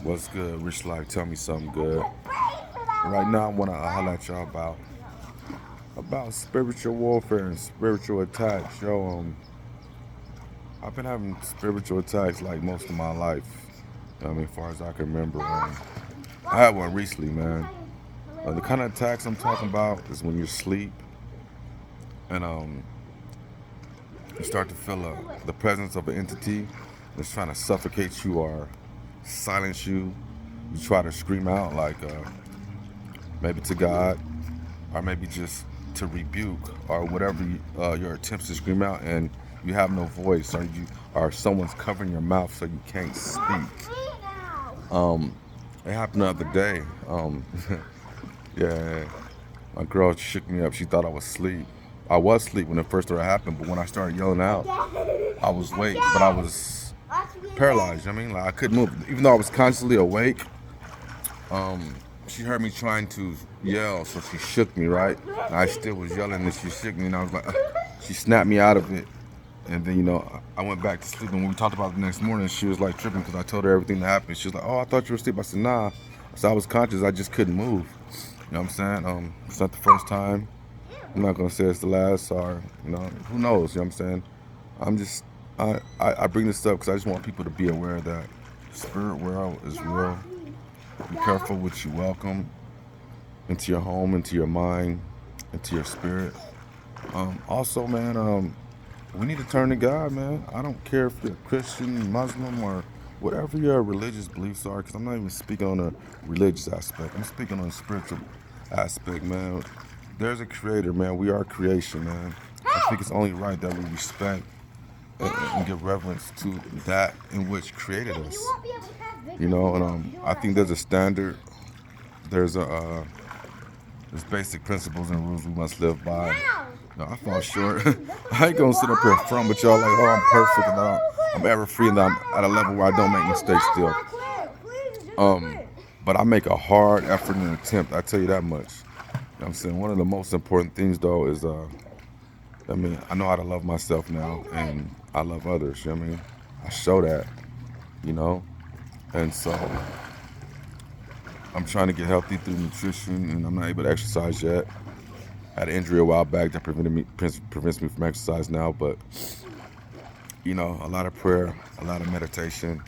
What's good, Rich Life? Tell me something good. Right now, I want to holler at y'all about spiritual warfare and spiritual attacks. I've been having spiritual attacks like most of my life. I mean, as far as I can remember, I had one recently, man. The kind of attacks I'm talking about is when you're asleep and you start to feel the presence of an entity that's trying to suffocate you or silence you. You try to scream out like maybe to God or maybe just to rebuke or whatever your attempts to scream out, and you have no voice, or someone's covering your mouth so you can't speak. It happened the other day. Yeah, my girl shook me up. She thought I was asleep. I was asleep when it first started happening, but when I started yelling out, I was awake, but I was paralyzed. I mean, like I couldn't move, even though I was constantly awake. She heard me trying to yell, so she shook me, right? And I still was yelling, and she shook me, and I was like, she snapped me out of it. And then, I went back to sleep. And when we talked about it the next morning, she was like tripping because I told her everything that happened. She was like, "Oh, I thought you were asleep." I said, "Nah." So I was conscious. I just couldn't move. You know what I'm saying? It's not the first time. I'm not gonna say it's the last, or who knows? You know what I'm saying? I'm just, I bring this up because I just want people to be aware that spirit world is real. Be careful what you welcome into your home, into your mind, into your spirit. Also, man, we need to turn to God, man. I don't care if you're Christian, Muslim, or whatever your religious beliefs are, because I'm not even speaking on a religious aspect. I'm speaking on a spiritual aspect, man. There's a creator, man. We are creation, man. I think it's only right that we respect and give reverence to that in which created us. And I think there's a standard. There's there's basic principles and rules we must live by. No, I fall short. I ain't gonna sit up here in front with y'all like, oh, I'm perfect and I'm ever free and I'm at a level where I don't make mistakes still. But I make a hard effort and attempt. I tell you that much. You know what I'm saying? One of the most important things though is I know how to love myself now and I love others. You know what I mean? I show that, you know, and so I'm trying to get healthy through nutrition, and I'm not able to exercise yet. I had an injury a while back that prevents me from exercise now, but a lot of prayer, a lot of meditation,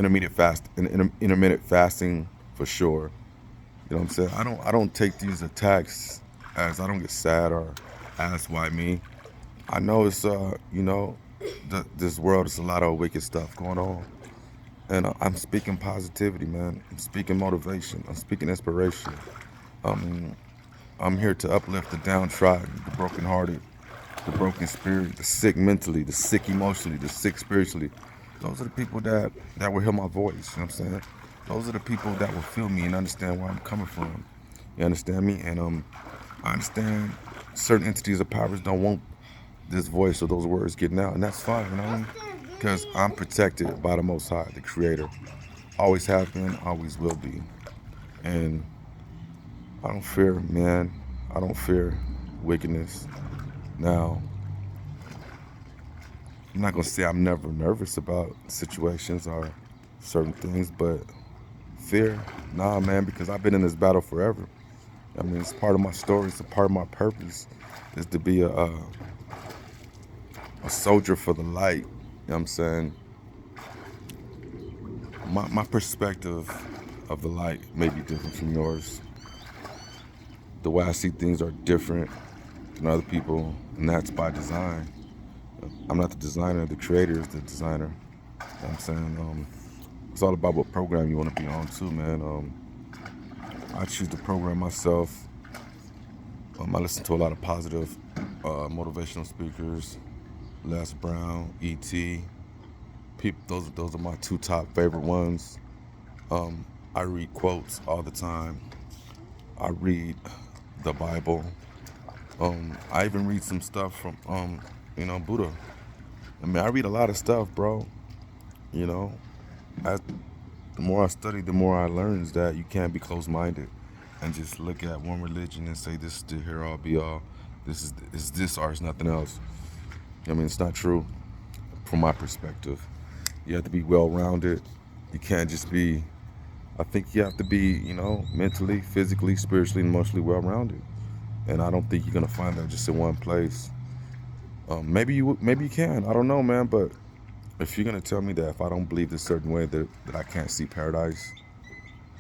intermittent fasting for sure. You know what I'm saying? I don't take these attacks as I don't get sad or ask why me. I know it's this world is a lot of wicked stuff going on. And I'm speaking positivity, man. I'm speaking motivation. I'm speaking inspiration. Um, I'm here to uplift the downtrodden, the brokenhearted, the broken spirit, the sick mentally, the sick emotionally, the sick spiritually. Those are the people that will hear my voice. You know what I'm saying? Those are the people that will feel me and understand where I'm coming from. You understand me? And I understand certain entities or powers don't want this voice or those words getting out, and that's fine. You know what I mean? Because I'm protected by the Most High, the Creator. Always have been, always will be. And I don't fear, man. I don't fear wickedness. Now, I'm not gonna say I'm never nervous about situations or certain things, but fear, nah, man, because I've been in this battle forever. I mean, it's part of my story. It's a part of my purpose is to be a soldier for the light. You know what I'm saying? My perspective of the light may be different from yours. The way I see things are different than other people, and that's by design. I'm not the designer, the creator is the designer. You know what I'm saying? It's all about what program you want to be on too, man. I choose to program myself. I listen to a lot of positive motivational speakers, Les Brown, E.T. Those are my two top favorite ones. I read quotes all the time. I read the Bible. I even read some stuff from Buddha. I mean, I read a lot of stuff, bro. You know, as the more I study, the more I learn is that you can't be closed-minded and just look at one religion and say this is the here all be all. Is this or is nothing else. I mean, it's not true from my perspective. You have to be well-rounded. You can't just be. I think you have to be, mentally, physically, spiritually, and emotionally well-rounded. And I don't think you're gonna find that just in one place. Maybe you can. I don't know, man. But if you're gonna tell me that if I don't believe this certain way that I can't see paradise,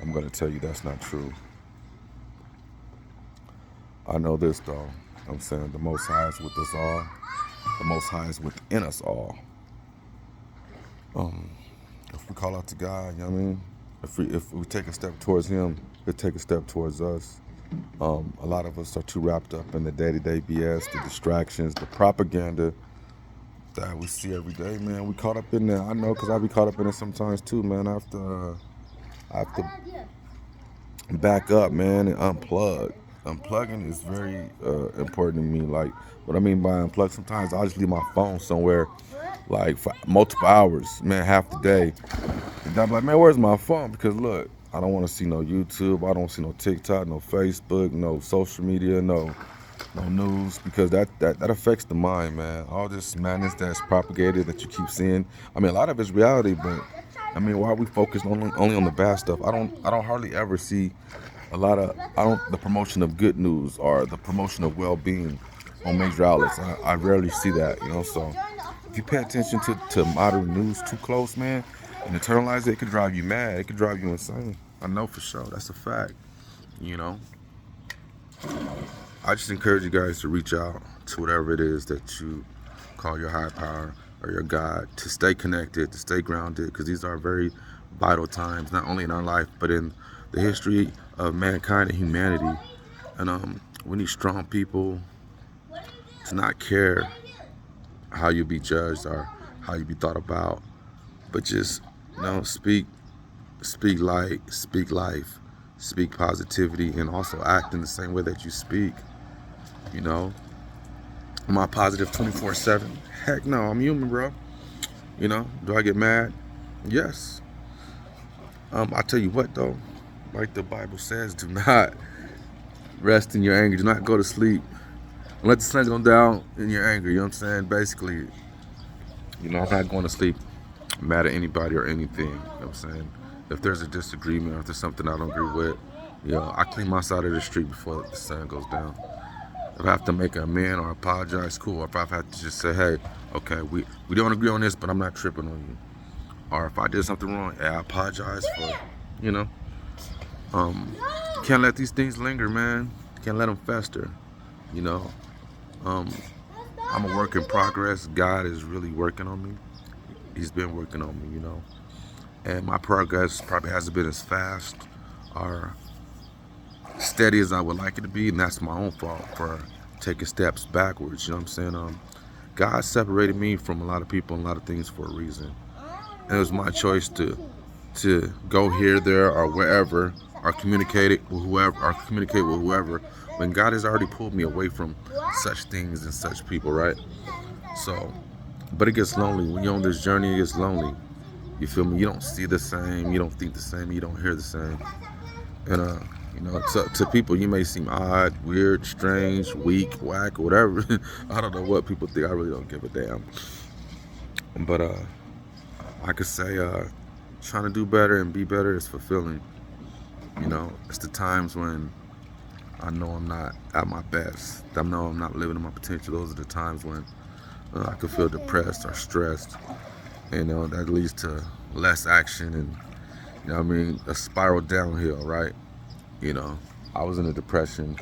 I'm gonna tell you that's not true. I know this though. I'm saying the Most High is with us all. The Most High is within us all. Um, if we call out to God, you know what I mean? If we take a step towards Him, He'll take a step towards us. A lot of us are too wrapped up in the day-to-day BS, the distractions, the propaganda that we see every day, man. We caught up in there. I know, because I be caught up in it sometimes too, man. I have to back up, man, and unplug. Unplugging is very important to me. Like, what I mean by unplug, sometimes I'll just leave my phone somewhere, like, for multiple hours, man, half the day. And I'm like, man, where's my phone? Because look, I don't want to see no YouTube. I don't see no TikTok, no Facebook, no social media, no news, because that affects the mind, man. All this madness that's propagated that you keep seeing. I mean, a lot of it's reality, but I mean, why are we focused only on the bad stuff? I don't hardly ever see a lot of the promotion of good news or the promotion of well-being on major outlets. I rarely see that, So if you pay attention to modern news too close, man, and internalize it, it could drive you mad. It could drive you insane. I know for sure. That's a fact. You know. I just encourage you guys to reach out to whatever it is that you call your higher power or your God, to stay connected, to stay grounded, because these are very vital times, not only in our life, but in the history of mankind and humanity. And we need strong people to not care how you be judged or how you be thought about, but just, speak light, speak life, speak positivity, and also act in the same way that you speak. You know, am I positive 24/7? Heck no, I'm human, bro. Do I get mad? Yes. I tell you what though, like the Bible says, do not rest in your anger. Do not go to sleep and let the sun go down in your anger. You know what I'm saying? Basically, I'm not going to sleep mad at anybody or anything. You know what I'm saying? If there's a disagreement or if there's something I don't agree with, I clean my side of the street before the sun goes down. If I have to make an amend or apologize, cool. If I have to just say, hey, okay, we don't agree on this, but I'm not tripping on you. Or if I did something wrong, I apologize for, you know. Can't let these things linger, man. Can't let them fester, you know. I'm a work in progress. God is really working on me. He's been working on me, And my progress probably hasn't been as fast or steady as I would like it to be, and that's my own fault for taking steps backwards. You know what I'm saying? God separated me from a lot of people and a lot of things for a reason, and it was my choice to go here, there, or wherever, or communicate with whoever. When God has already pulled me away from such things and such people, right? So, but it gets lonely when you're on this journey. It gets lonely. You feel me? You don't see the same. You don't think the same. You don't hear the same. And to people, you may seem odd, weird, strange, weak, whack, whatever. I don't know what people think. I really don't give a damn. But I could say trying to do better and be better is fulfilling. It's the times when I know I'm not at my best. I know I'm not living to my potential. Those are the times when I could feel depressed or stressed. And that leads to less action and, a spiral downhill, right? I was in a depression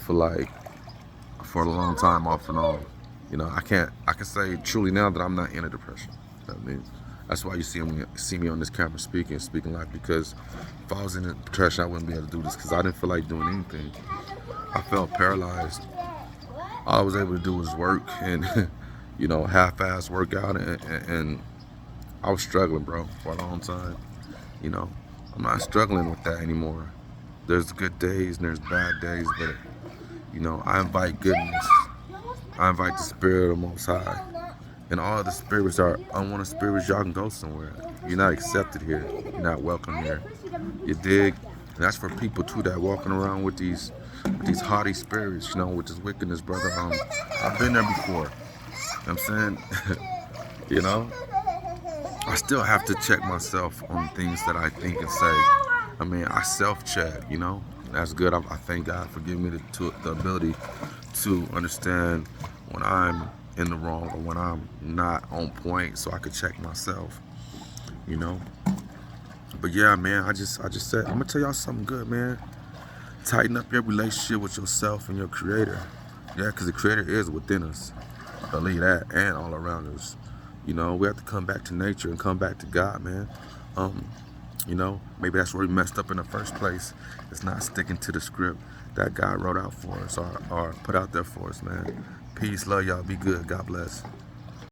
for a long time off and on. I can say truly now that I'm not in a depression. That's why you see me on this camera speaking life, because if I was in a depression, I wouldn't be able to do this, because I didn't feel like doing anything. I felt paralyzed. All I was able to do was work and, half-ass workout, and I was struggling, bro, for a long time. I'm not struggling with that anymore. There's good days and there's bad days, but, I invite goodness. I invite the spirit of the Most High. And all the spirits are unwanted spirits. Y'all can go somewhere. You're not accepted here. You're not welcome here. You dig? And that's for people, too, that walking around with these haughty spirits, with this wickedness, brother. I've been there before. You know what I'm saying? I still have to check myself on things that I think and say. I mean, I self-check, you know. That's good. I thank God for giving me the ability to understand when I'm in the wrong or when I'm not on point, so I could check myself, you know. But yeah, man, I just said I'm gonna tell y'all something good, man. Tighten up your relationship with yourself and your Creator. Yeah, because the Creator is within us. Believe that, and all around us. You know, we have to come back to nature and come back to God, man. Um, you know, maybe that's where we messed up in the first place. It's not sticking to the script that God wrote out for us or put out there for us, man. Peace, love y'all. Be good. God bless.